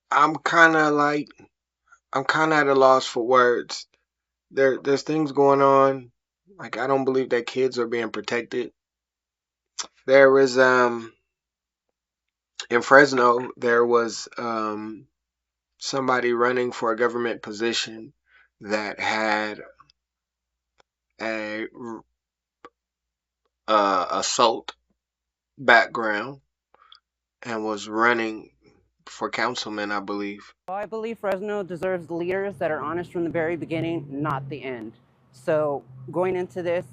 I'm kind of like I'm kind of at a loss for words. There's things going on. Like I don't believe that kids are being protected. There was in Fresno there was somebody running for a government position that had a assault background and was running for councilman, I believe. I believe Fresno deserves leaders that are honest from the very beginning, not the end. So going into this,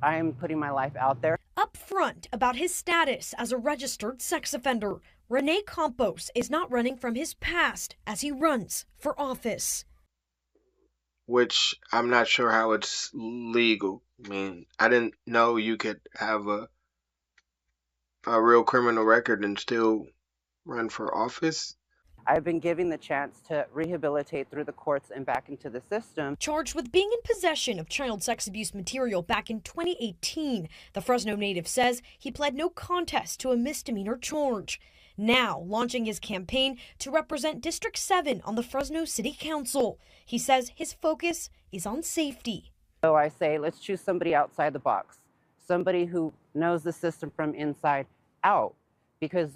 I'm putting my life out there. Upfront about his status as a registered sex offender, Rene Campos is not running from his past as he runs for office. Which I'm not sure how it's legal. I mean, I didn't know you could have a real criminal record and still run for office. I've been given the chance to rehabilitate through the courts and back into the system. Charged with being in possession of child sex abuse material back in 2018, the Fresno native says he pled no contest to a misdemeanor charge. Now launching his campaign to represent District 7 on the Fresno City Council. He says his focus is on safety. So I say, let's choose somebody outside the box, somebody who knows the system from inside out. Because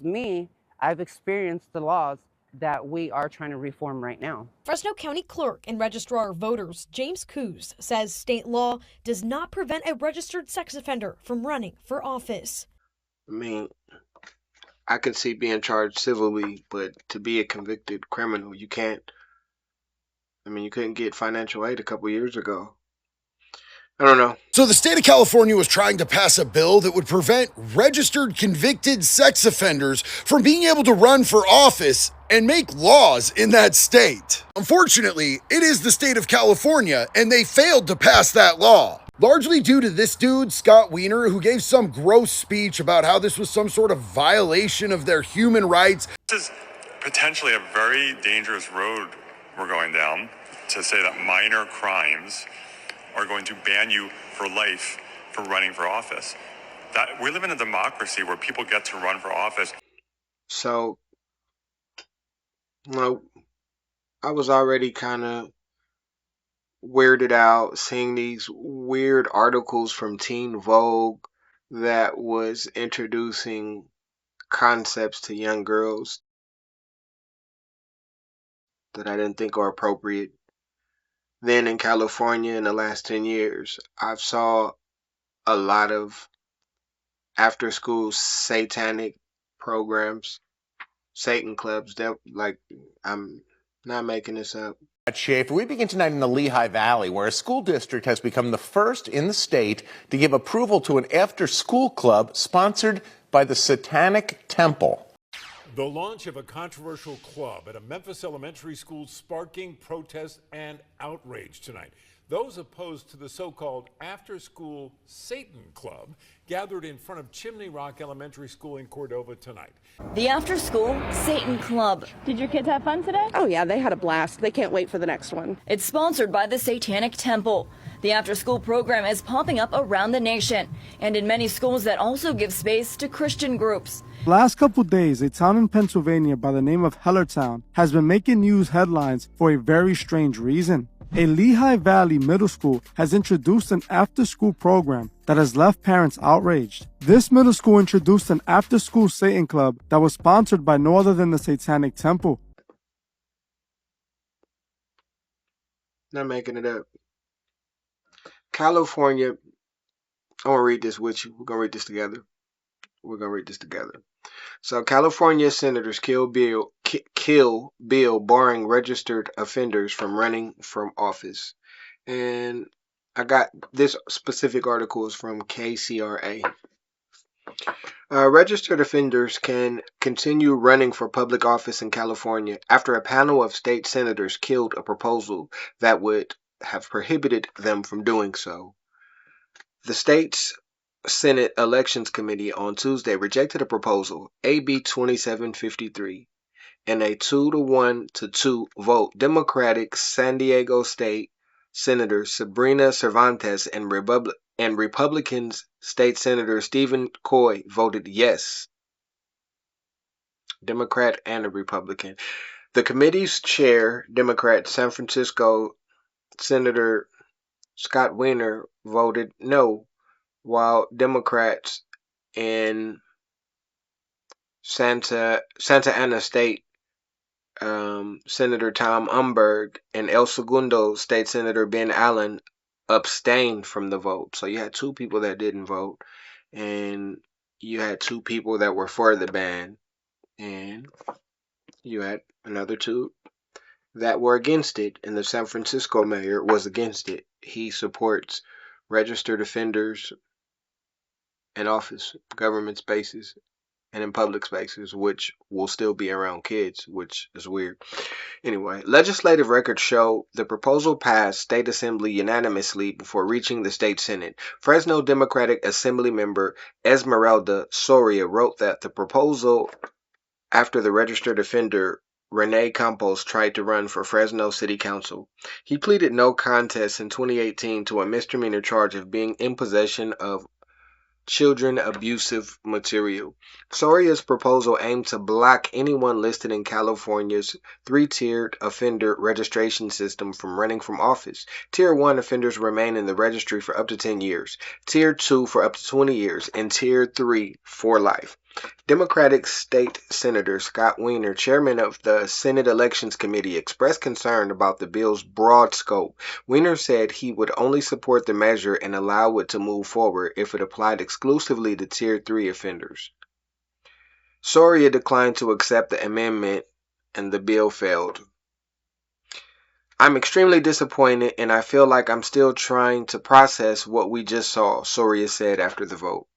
I've experienced the laws that we are trying to reform right now. Fresno County Clerk and Registrar of Voters James Coos says state law does not prevent a registered sex offender from running for office. I mean, I could see being charged civilly, but to be a convicted criminal, you can't. I mean, you couldn't get financial aid a couple years ago. I don't know. So the state of California was trying to pass a bill that would prevent registered convicted sex offenders from being able to run for office and make laws in that state. Unfortunately, it is the state of California, and they failed to pass that law. Largely due to this dude, Scott Wiener, who gave some gross speech about how this was some sort of violation of their human rights. This is potentially a very dangerous road we're going down, to say that minor crimes are going to ban you for life for running for office. That we live in a democracy where people get to run for office. So, I was already kind of weirded out seeing these weird articles from Teen Vogue that was introducing concepts to young girls that I didn't think are appropriate. Then in California in the last 10 years, I've saw a lot of after school satanic programs, Satan clubs. That like I'm not making this up. Schaefer, we begin tonight in the Lehigh Valley, where a school district has become the first in the state to give approval to an after-school club sponsored by the Satanic Temple. The launch of a controversial club at a Memphis elementary school sparking protest and outrage tonight. Those opposed to the so-called after-school Satan Club gathered in front of Chimney Rock Elementary School in Cordova tonight. The after-school Satan Club. Did your kids have fun today? Oh yeah, they had a blast. They can't wait for the next one. It's sponsored by the Satanic Temple. The after-school program is popping up around the nation and in many schools that also give space to Christian groups. Last couple days, a town in Pennsylvania by the name of Hellertown has been making news headlines for a very strange reason. A Lehigh Valley middle school has introduced an after-school program that has left parents outraged. This middle school introduced an after-school Satan club that was sponsored by no other than the Satanic Temple. Not making it up. California, I'm going to read this with you. We're going to read this together. So California senators kill bill barring registered offenders from running from office. And I got this specific article is from KCRA. Registered offenders can continue running for public office in California after a panel of state senators killed a proposal that would have prohibited them from doing so. The state's Senate Elections Committee on Tuesday rejected a proposal, AB 2753, in a 2-1-2 vote. Democratic San Diego State Senator Sabrina Cervantes and Republican State Senator Stephen Coy voted yes. Democrat and a Republican. The committee's chair, Democrat San Francisco Senator Scott Wiener, voted no, while Democrats in Santa Ana State Senator Tom Umberg and El Segundo State Senator Ben Allen abstained from the vote. So you had two people that didn't vote, and you had two people that were for the ban, and you had another two that were against it, and the San Francisco mayor was against it. He supports registered offenders in office, government spaces, and in public spaces, which will still be around kids, which is weird. Anyway, legislative records show the proposal passed state assembly unanimously before reaching the state senate. Fresno Democratic Assembly member Esmeralda Soria wrote that the proposal after the registered offender Rene Campos tried to run for Fresno City Council. He pleaded no contest in 2018 to a misdemeanor charge of being in possession of children abusive material. Soria's proposal aimed to block anyone listed in California's three-tiered offender registration system from running from office. Tier 1 offenders remain in the registry for up to 10 years, Tier 2 for up to 20 years, and Tier 3 for life. Democratic State Senator Scott Wiener, chairman of the Senate Elections Committee, expressed concern about the bill's broad scope. Wiener said he would only support the measure and allow it to move forward if it applied exclusively to Tier 3 offenders. Soria declined to accept the amendment and the bill failed. I'm extremely disappointed and I feel like I'm still trying to process what we just saw, Soria said after the vote.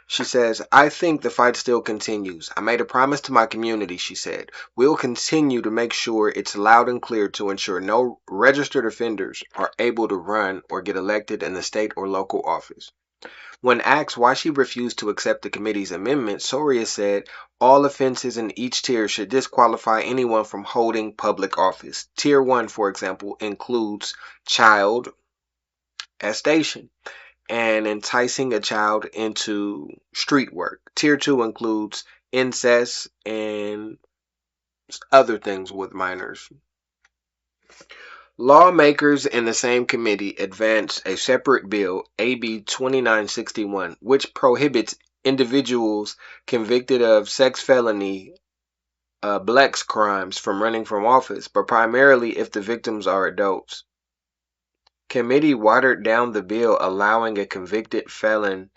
She says, I think the fight still continues. I made a promise to my community, she said. We'll continue to make sure it's loud and clear to ensure no registered offenders are able to run or get elected in the state or local office. When asked why she refused to accept the committee's amendment, Soria said all offenses in each tier should disqualify anyone from holding public office. Tier 1, for example, includes child molestation and enticing a child into street work. Tier 2 includes incest and other things with minors. Lawmakers in the same committee advanced a separate bill, AB 2961, which prohibits individuals convicted of sex felony blacks crimes from running from office, but primarily if the victims are adults. Committee watered down the bill, allowing a convicted felon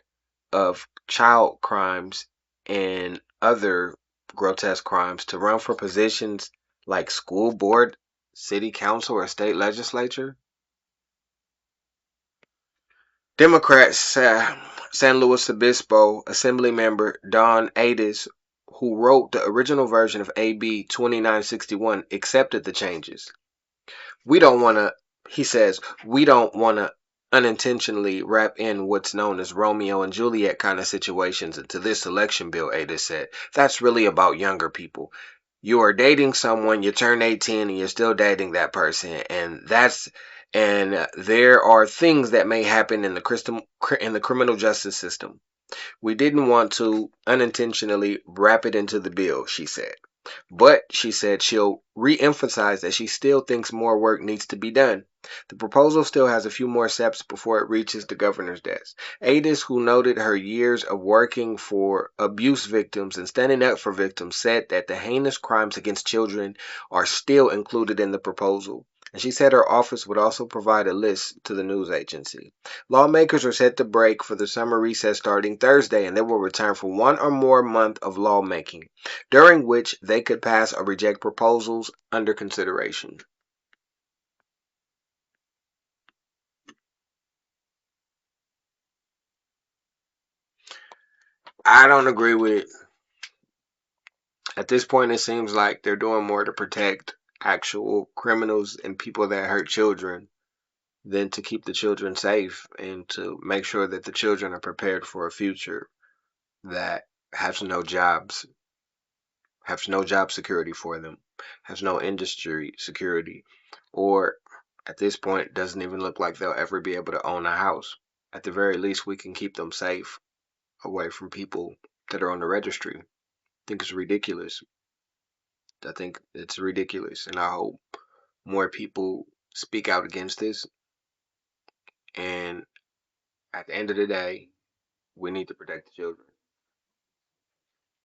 of child crimes and other grotesque crimes to run for positions like school board, city council, or state legislature. Democrat San Luis Obispo Assembly member Don Ades, who wrote the original version of AB 2961, accepted the changes. He says, we don't want to unintentionally wrap in what's known as Romeo and Juliet kind of situations into this election bill, Ada said. That's really about younger people. You are dating someone, you turn 18 and you're still dating that person, and there are things that may happen in the criminal justice system. We didn't want to unintentionally wrap it into the bill, she said. But, she said, she'll re-emphasize that she still thinks more work needs to be done. The proposal still has a few more steps before it reaches the governor's desk. Ades, who noted her years of working for abuse victims and standing up for victims, said that the heinous crimes against children are still included in the proposal. And she said her office would also provide a list to the news agency. Lawmakers are set to break for the summer recess starting Thursday, and they will return for one or more month of lawmaking, during which they could pass or reject proposals under consideration. I don't agree with it. At this point, it seems like they're doing more to protect actual criminals and people that hurt children than to keep the children safe and to make sure that the children are prepared for a future that has no jobs, has no job security for them, has no industry security, or at this point doesn't even look like they'll ever be able to own a house. At the very least, we can keep them safe away from people that are on the registry. I think it's ridiculous. I think it's ridiculous, and I hope more people speak out against this. And at the end of the day, we need to protect the children.